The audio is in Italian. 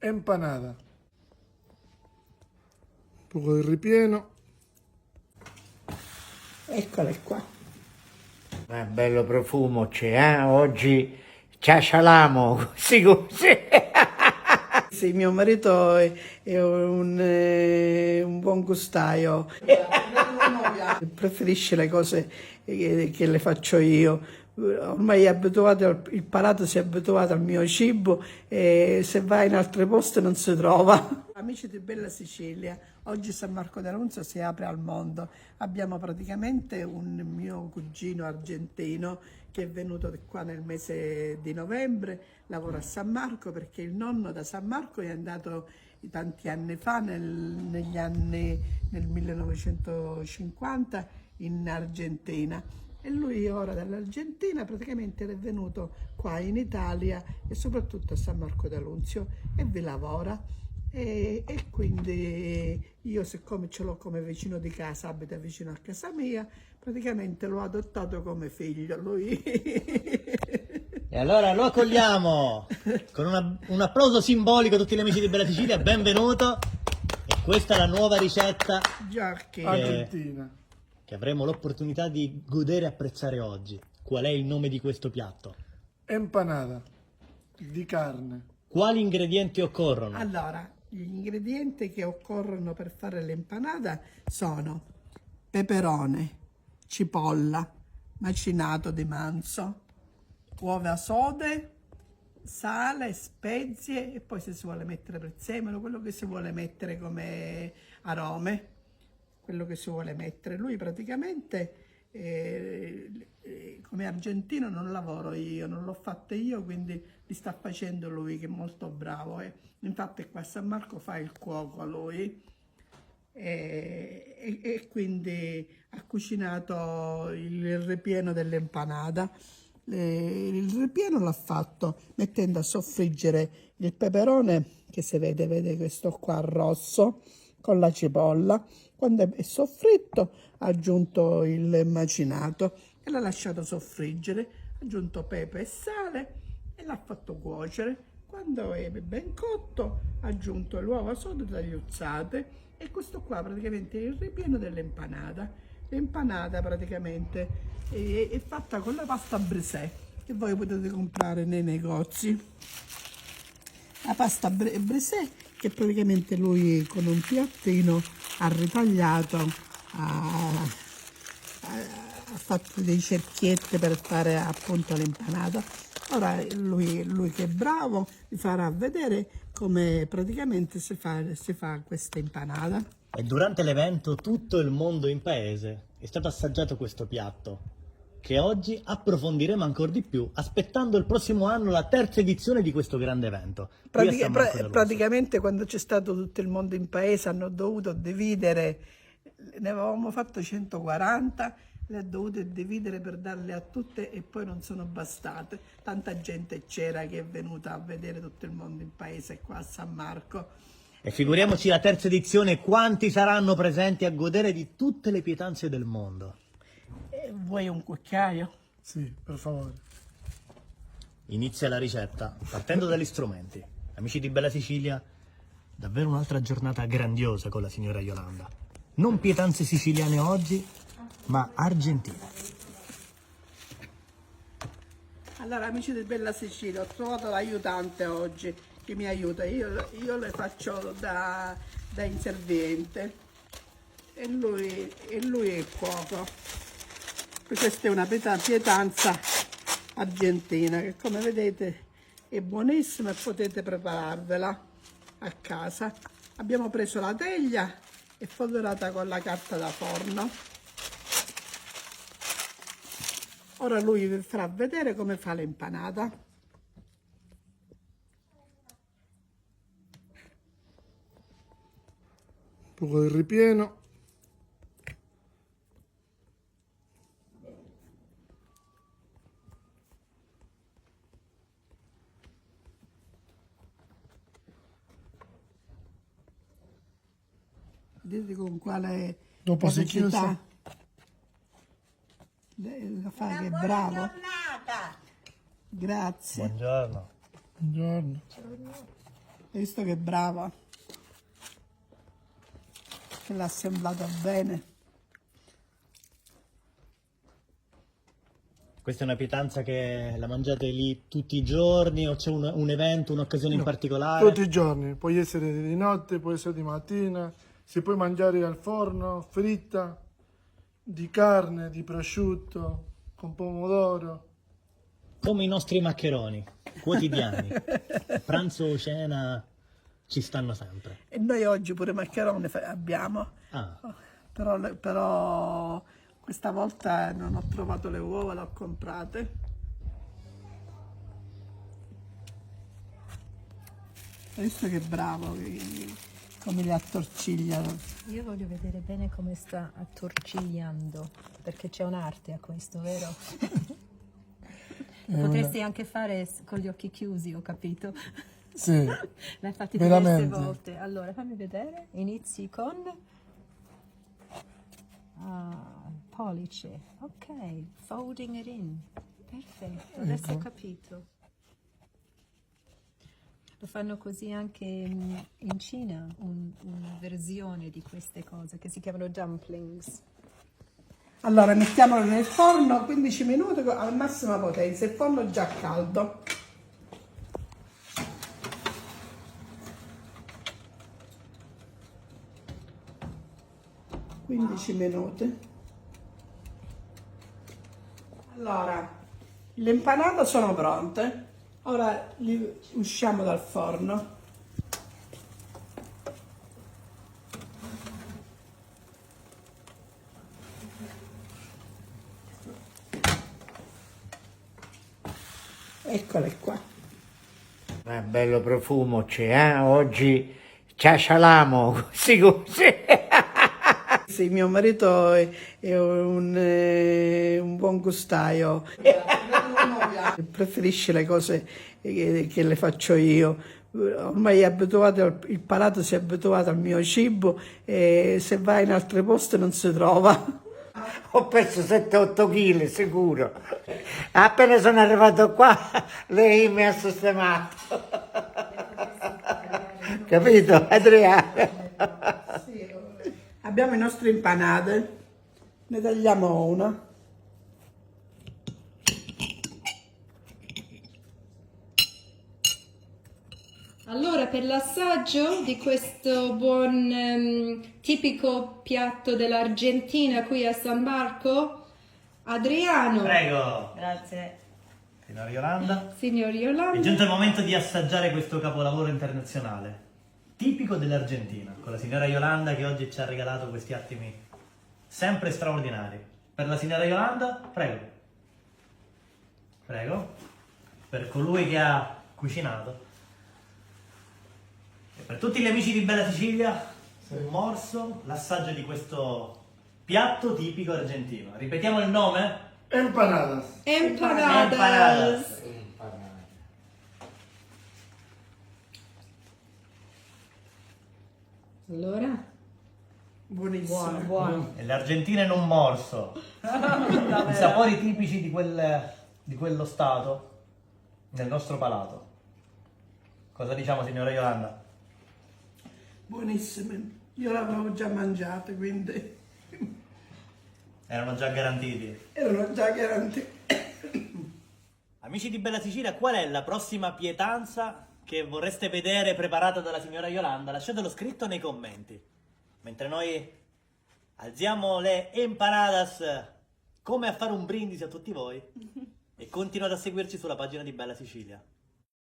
empanada, un poco di ripieno. Eccole qua. Bello profumo c'è, Oggi ciascialamo, così così. Sì, mio marito è un buon gustaio. Preferisce le cose che le faccio io. Ormai è abituato, il palato si è abituato al mio cibo e se va in altri posti non si trova. Amici di Bella Sicilia, oggi San Marco d'Annunzio si apre al mondo. Abbiamo praticamente un mio cugino argentino che è venuto qua nel mese di novembre, lavora a San Marco perché il nonno da San Marco è andato tanti anni fa, nel 1950, in Argentina. E lui ora dall'Argentina praticamente è venuto qua in Italia e soprattutto a San Marco d'Annunzio e vi lavora. E quindi io, siccome ce l'ho come vicino di casa, abita vicino a casa mia, praticamente l'ho adottato come figlio lui. E allora lo accogliamo con un applauso simbolico a tutti gli amici di Bella Sicilia, benvenuto. E questa è la nuova ricetta Argentina. che avremo l'opportunità di godere e apprezzare oggi. Qual è il nome di questo piatto? Empanada di carne. Quali ingredienti occorrono? Allora, gli ingredienti che occorrono per fare l'empanada sono peperone, cipolla, macinato di manzo, uova sode, sale, spezie e poi se si vuole mettere prezzemolo, quello che si vuole mettere come arome, quello che si vuole mettere. Lui praticamente come argentino non lavoro io, non l'ho fatto io, quindi li sta facendo lui che è molto bravo. Infatti qua a San Marco fa il cuoco lui e quindi ha cucinato il ripieno dell'empanada. Il ripieno l'ha fatto mettendo a soffriggere il peperone che si vede questo qua rosso con la cipolla. Quando è soffritto ha aggiunto il macinato e l'ha lasciato soffriggere, ha aggiunto pepe e sale e l'ha fatto cuocere. Quando è ben cotto ha aggiunto le uova sode tagliuzzate e questo qua praticamente è il ripieno dell'empanada. L'empanada praticamente è fatta con la pasta brisè che voi potete comprare nei negozi. La pasta brisè che praticamente lui con un piattino ha ritagliato, ha fatto dei cerchietti per fare appunto l'empanata. Ora lui che è bravo vi farà vedere come praticamente si fa questa empanata. E durante l'evento tutto il mondo in paese è stato assaggiato questo piatto, che oggi approfondiremo ancora di più, aspettando il prossimo anno la terza edizione di questo grande evento. qui a San Marco d'Annunzio. Praticamente quando c'è stato tutto il mondo in paese hanno dovuto dividere, ne avevamo fatto 140, le ha dovute dividere per darle a tutte e poi non sono bastate. Tanta gente c'era che è venuta a vedere tutto il mondo in paese qua a San Marco. E figuriamoci la terza edizione, quanti saranno presenti a godere di tutte le pietanze del mondo. Vuoi un cucchiaio? Sì, per favore. Inizia la ricetta partendo dagli strumenti. Amici di Bella Sicilia, davvero un'altra giornata grandiosa con la signora Yolanda. Non pietanze siciliane oggi, ma argentine. Allora, amici di Bella Sicilia, ho trovato l'aiutante oggi che mi aiuta. Io le faccio da inserviente e lui è il cuoco. Questa è una pietanza argentina che come vedete è buonissima e potete prepararvela a casa. Abbiamo preso la teglia e foderata con la carta da forno. Ora lui vi farà vedere come fa l'empanata. Un poco di ripieno. Vedete con quale Dopo si capacità la fa, che è bravo. Giornata. Grazie. Buongiorno. Buongiorno. Hai visto che brava? Che l'ha assemblata bene. Questa è una pietanza che la mangiate lì tutti i giorni o c'è un evento, un'occasione in particolare? Tutti i giorni, può essere di notte, può essere di mattina, si può mangiare al forno, fritta, di carne, di prosciutto, con pomodoro. Come i nostri maccheroni quotidiani, pranzo o cena ci stanno sempre. E noi oggi pure maccheroni abbiamo. Ah, Però questa volta non ho trovato le uova, le ho comprate. Hai visto che bravo, come le attorciglia. Io voglio vedere bene come sta attorcigliando, perché c'è un'arte a questo, vero? Lo potresti anche fare con gli occhi chiusi, ho capito. Sì, L'hai fatti diverse veramente. volte. Allora, fammi vedere. Inizi con pollice. Ok, folding it in. Perfetto, adesso ho capito. Lo fanno così anche in Cina, una versione di queste cose che si chiamano dumplings. Allora mettiamolo nel forno 15 minuti al massima potenza, il forno è già caldo. Minuti. Allora, le impanate sono pronte. Ora li usciamo dal forno. Eccole qua. Bello profumo c'è, eh? Oggi ciascialamo, così così. Sì, mio marito è un buon gustaio. Preferisce le cose che le faccio io. Ormai è abituato, il palato si è abituato al mio cibo e se va in altri posti non si trova. Ho perso 7-8 kg sicuro. Appena sono arrivato qua, lei mi ha sistemato. Capito, Adriano? Abbiamo i nostri impanate, ne tagliamo una. Allora, per l'assaggio di questo buon tipico piatto dell'Argentina qui a San Marco, Adriano, prego, grazie, signora Yolanda. signor È Yolanda, giunto il momento di assaggiare questo capolavoro internazionale, tipico dell'Argentina, con la signora Yolanda che oggi ci ha regalato questi attimi sempre straordinari. Per la signora Yolanda, prego. Prego. Per colui che ha cucinato. E per tutti gli amici di Bella Sicilia, un morso, l'assaggio di questo piatto tipico argentino. Ripetiamo il nome? Empanadas. empanadas. Allora, Buonissimo. buono. E l'Argentina in un morso. I sapori tipici di quello stato nel nostro palato. Cosa diciamo, signora Yolanda? Buonissime. Io l'avevo già mangiate, quindi Erano già garantiti. erano già garantite. Amici di Bella Sicilia, qual è la prossima pietanza che vorreste vedere preparata dalla signora Yolanda? Lasciatelo scritto nei commenti. Mentre noi alziamo le empanadas come a fare un brindisi a tutti voi e continuate a seguirci sulla pagina di Bella Sicilia.